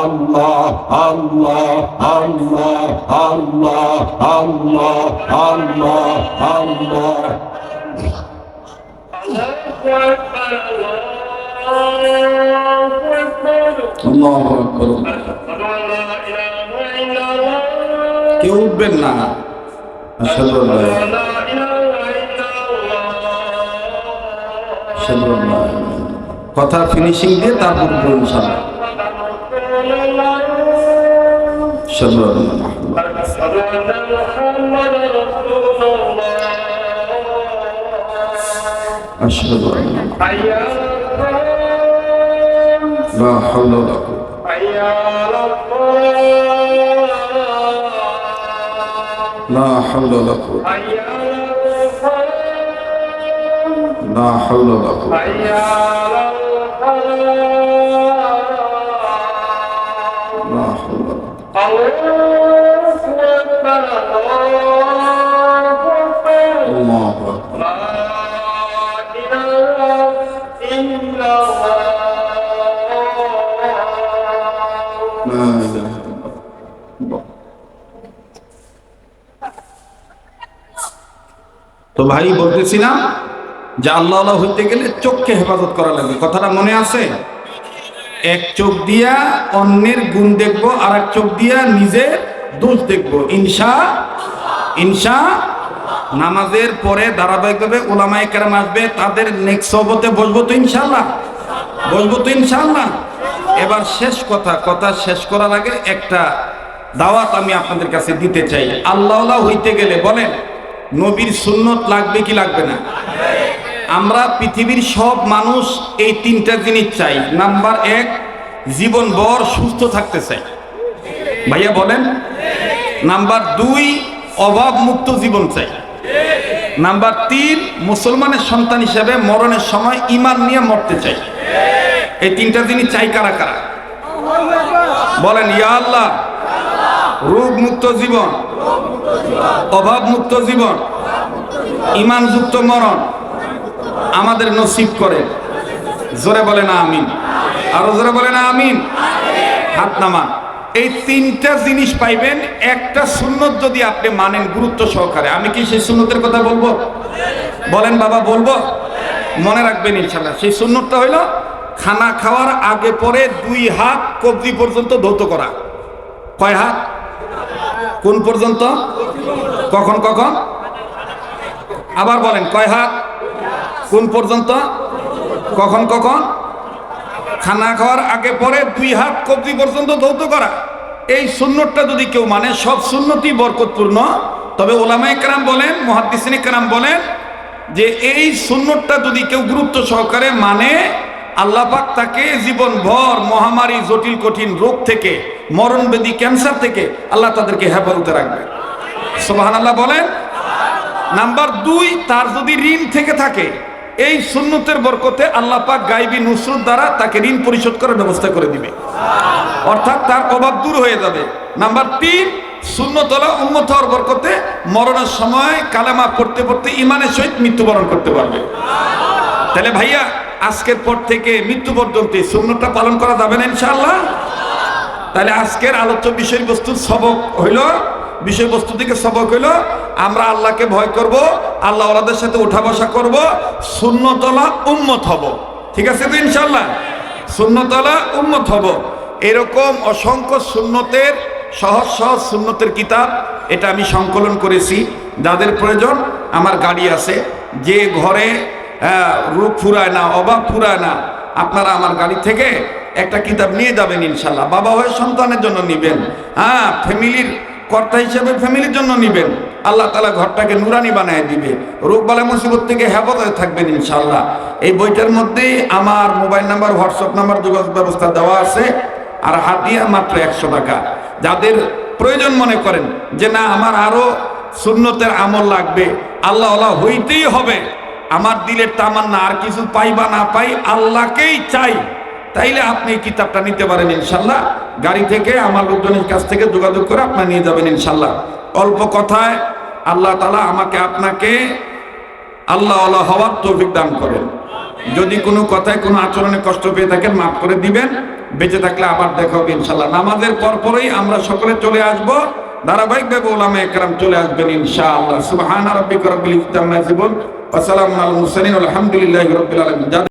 আল্লাহ আল্লাহ আল্লাহ আল্লাহ আল্লাহ আল্লাহ আল্লাহ আল্লাহু আকবার। কেউ উঠবেন না। আশহাদু আল্লা কথা ফিনিশিং দিয়ে তারপর ইনশাআল্লাহ। আশহাদু আল্লা আশহাদু আল্লা লা হাওলা ওয়ালা لا حول ولا قوة لا حول ولا قوة لا حول ولا الله أكبر لا إله إلا الله তো ভাই বলতেছিলাম যে আল্লাহ আল্লাহ হইতে গেলে চোখকে হেফাজত করা লাগবে। কথাটা মনে আছে? এক চোখ দিয়া অন্যের গুণ দেখবো, আর এক চোখ দিয়া নিজের দোষ দেখবো। ইনশা নামাজের পরে ধারাবাহিকভাবে ওলামায়ে কেরাম আসবে, তাদের নেক্সট সহবতে বসবো তো ইনশাআল্লাহ, বসবো তো ইনশাআল্লাহ। এবার শেষ কথা শেষ করার আগে একটা দাওয়াত আমি আপনাদের কাছে দিতে চাই। আল্লাহ আল্লাহ হইতে গেলে বলেন নবীর সুন্নত লাগবে কি লাগবে না? আমরা পৃথিবীর সব মানুষ এই তিনটা জিনিস চাই। নাম্বার 1, জীবনভর সুস্থ থাকতে চাই, ভাইয়া বলেন। নাম্বার 2, অভাব মুক্ত জীবন চাই। নাম্বার 3, মুসলমানের সন্তান হিসেবে মরণের সময় ঈমান নিয়ে মরতে চাই। এই তিনটা জিনিস চাই কারা কারা? বলেন ইয়া আল্লাহ। রোগ মুক্ত জীবন, অভাব মুক্ত জীবন, ঈমান যুক্ত মরণ আমাদের নসিব করে। জোরে বলেন আমিন, আরো জোরে বলেন আমিন। হাত নামান। এই তিনটা জিনিস পাইবেন একটা সুন্নত যদি আপনি মানেন গুরুত্ব সহকারে। আমি কি সেই সুন্নতের কথা বলবো? বলেন বাবা, বলবো। মনে রাখবেন ইনশাআল্লাহ। সেই সুন্নতটা হইল খানা খাওয়ার আগে পরে 2 হাত কবজি পর্যন্ত ধৌত করা। কয় হাত? কোন পর্যন্ত? কখন কখন? আবার বলেন, কয় হাত? কোন পর্যন্ত? কখন কখন? খানা খাওয়ার আগে পরে 2 হাত কবজি পর্যন্ত ধৌত করা। এই সুন্নতটা যদি কেউ মানে, সব সুন্নতই বরকতপূর্ণ। তবে ওলামায়ে কেরাম বলেন, মুহাদ্দিসিনে কেরাম বলেন যে এই সুন্নতটা যদি কেউ গুরুত্ব সহকারে মানে, আল্লাহ পাক তাকে জীবনভর মহামারী, জটিল কঠিন রোগ থেকে, মরণবেদী ক্যান্সার থেকে আল্লাহ তাদেরকে হেফাজতে রাখবে। সুবহানাল্লাহ বলেন। নাম্বার 2, তার যদি ঋণ থেকে থাকে, এই সুন্নতের বরকতে আল্লাহ পাক গায়বী নুসরত দ্বারা তাকে ঋণ পরিশোধ করার ব্যবস্থা করে দিবে, অর্থাৎ তার অভাব দূর হয়ে যাবে। নাম্বার 3, সুন্নত হলো উম্মত হওয়ার বরকতে মরণের সময় কালেমা পড়তে পড়তে ঈমানের সহিত মৃত্যুবরণ করতে পারবে। তাহলে ভাইয়া আজকের পর থেকে মৃত্যু পর্যন্ত সুন্নতটা পালন করা যাবে না ইনশাআল্লাহ। তাহলে আজকের আলোচ্য বিষয়বস্তুর সবক হইল, বিষয়বস্তু থেকে সবক হইল আমরা আল্লাহকে ভয় করব, আল্লাহ ওয়ালাদের সাথে উঠা বসা করব, সুন্নতওয়ালা উম্মত হব। ঠিক আছে তো ইনশাআল্লাহ? সুন্নতওয়ালা উম্মত হব। এরকম অসংখ্য সুন্নতের, সহজ সহজ সুন্নতের কিতাব এটা আমি সংকলন করেছি। যাদের প্রয়োজন, আমার গাড়ি আছে। যে ঘরে রোগ ফুরায় না, অভাব ফুরায় না, আপনারা আমার গাড়ি থেকে একটা কিতাব নিয়ে যাবেন ইনশাআল্লাহ। বাবা হয়ে সন্তানের জন্য নিবেন, ফ্যামিলির কর্তা হিসেবে ফ্যামিলির জন্য নিবেন। আল্লাহ তাআলা ঘরটাকে নুরানি বানায় দিবে, রোগ বালা মুসিবত থেকে হেফাজতে থাকবেন ইনশাআল্লাহ। এই বইটার মধ্যেই আমার মোবাইল নাম্বার, হোয়াটসঅ্যাপ নাম্বার, যোগাযোগ ব্যবস্থা দেওয়া আছে। আর হাদিয়া মাত্র 100 টাকা। যাদের প্রয়োজন মনে করেন যে না আমার আরো সুন্নতের আমল লাগবে, আল্লাহ আল্লাহ হইতেই হবে, আমার দিলের তামান্না আর কিছু পাই বা না পাই আল্লাহকেই চাই, তাইলে আপনি এই কিতাবটা নিতে পারেন ইনশাআল্লাহ। গাড়ি থেকে আমার লোকজনের কাছ থেকে যোগাযোগ করে আপনি নিয়ে যাবেন ইনশাআল্লাহ। অল্প কথায় আল্লাহ তাআলা আমাকে আপনাকে আল্লাহ আল্লাহ হওয়ার তৌফিক দান করেন। যদি কোনো কথায় কোনো আচরণে কষ্ট পেয়ে থাকেন মাফ করে দিবেন। বেঁচে থাকলে আবার দেখা হবে ইনশাআল্লাহ। নামাজের পরপরই আমরা সকলে চলে আসব, ধারাবাহিকভাবে উলামায়ে কেরাম চলে আসবেন ইনশাআল্লাহ। সুবহান রাব্বিকা রাব্বিল ইজ্জাতি আম্মা ইয়াসিফুন ওয়া সালামুন আলাল মুরসালিন আলহামদুলিল্লাহি রাব্বিল আলামিন।